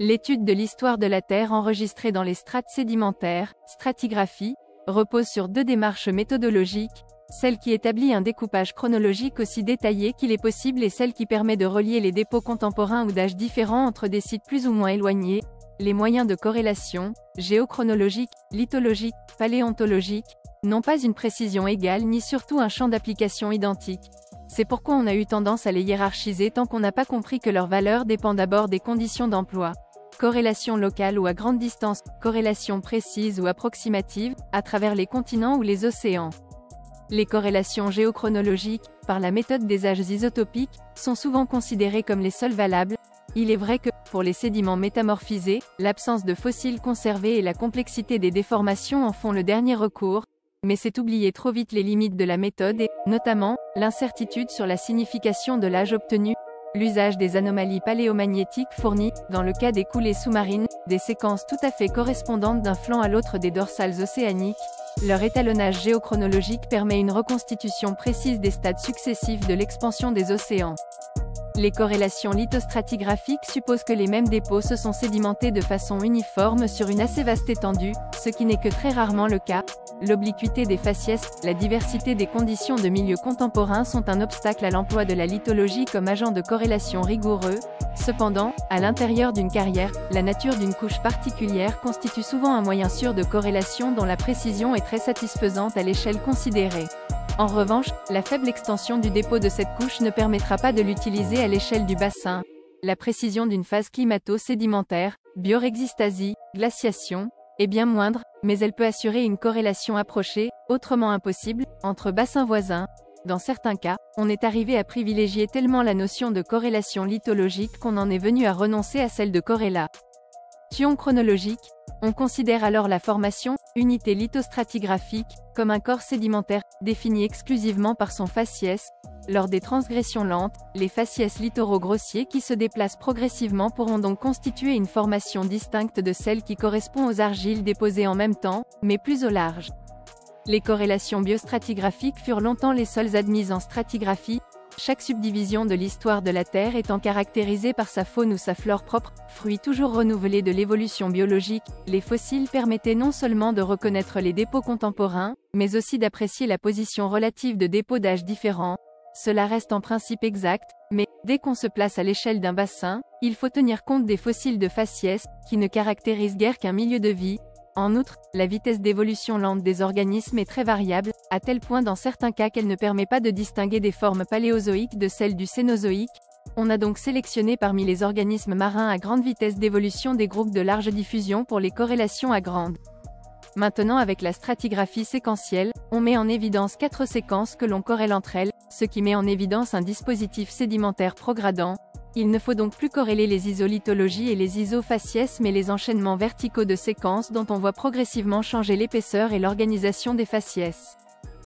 L'étude de l'histoire de la Terre enregistrée dans les strates sédimentaires, stratigraphie, repose sur deux démarches méthodologiques, celle qui établit un découpage chronologique aussi détaillé qu'il est possible et celle qui permet de relier les dépôts contemporains ou d'âges différents entre des sites plus ou moins éloignés. Les moyens de corrélation, géochronologique, lithologique, paléontologique, n'ont pas une précision égale ni surtout un champ d'application identique. C'est pourquoi on a eu tendance à les hiérarchiser tant qu'on n'a pas compris que leur valeur dépend d'abord des conditions d'emploi. Corrélation locale ou à grande distance, corrélation précise ou approximative, à travers les continents ou les océans. Les corrélations géochronologiques, par la méthode des âges isotopiques, sont souvent considérées comme les seules valables. Il est vrai que, pour les sédiments métamorphisés, l'absence de fossiles conservés et la complexité des déformations en font le dernier recours, mais c'est oublier trop vite les limites de la méthode et, notamment, l'incertitude sur la signification de l'âge obtenu. L'usage des anomalies paléomagnétiques fournit, dans le cas des coulées sous-marines, des séquences tout à fait correspondantes d'un flanc à l'autre des dorsales océaniques. Leur étalonnage géochronologique permet une reconstitution précise des stades successifs de l'expansion des océans. Les corrélations lithostratigraphiques supposent que les mêmes dépôts se sont sédimentés de façon uniforme sur une assez vaste étendue, ce qui n'est que très rarement le cas. L'obliquité des faciès, la diversité des conditions de milieux contemporains sont un obstacle à l'emploi de la lithologie comme agent de corrélation rigoureux. Cependant, à l'intérieur d'une carrière, la nature d'une couche particulière constitue souvent un moyen sûr de corrélation dont la précision est très satisfaisante à l'échelle considérée. En revanche, la faible extension du dépôt de cette couche ne permettra pas de l'utiliser à l'échelle du bassin. La précision d'une phase climato-sédimentaire, biorexistasie, glaciation, est bien moindre, mais elle peut assurer une corrélation approchée, autrement impossible, entre bassins voisins. Dans certains cas, on est arrivé à privilégier tellement la notion de corrélation lithologique qu'on en est venu à renoncer à celle de corrélat. Chronologique, on considère alors la formation, unité lithostratigraphique, comme un corps sédimentaire, défini exclusivement par son faciès. Lors des transgressions lentes, les faciès littoraux grossiers qui se déplacent progressivement pourront donc constituer une formation distincte de celle qui correspond aux argiles déposées en même temps, mais plus au large. Les corrélations biostratigraphiques furent longtemps les seules admises en stratigraphie, chaque subdivision de l'histoire de la Terre étant caractérisée par sa faune ou sa flore propre, fruit toujours renouvelé de l'évolution biologique. Les fossiles permettaient non seulement de reconnaître les dépôts contemporains, mais aussi d'apprécier la position relative de dépôts d'âges différents. Cela reste en principe exact, mais, dès qu'on se place à l'échelle d'un bassin, il faut tenir compte des fossiles de faciès, qui ne caractérisent guère qu'un milieu de vie. En outre, la vitesse d'évolution lente des organismes est très variable, à tel point dans certains cas qu'elle ne permet pas de distinguer des formes paléozoïques de celles du Cénozoïque. On a donc sélectionné parmi les organismes marins à grande vitesse d'évolution des groupes de large diffusion pour les corrélations à grande. Maintenant, avec la stratigraphie séquentielle, on met en évidence 4 séquences que l'on corrèle entre elles, ce qui met en évidence un dispositif sédimentaire progradant. Il ne faut donc plus corréler les isolithologies et les isofaciès mais les enchaînements verticaux de séquences dont on voit progressivement changer l'épaisseur et l'organisation des faciès.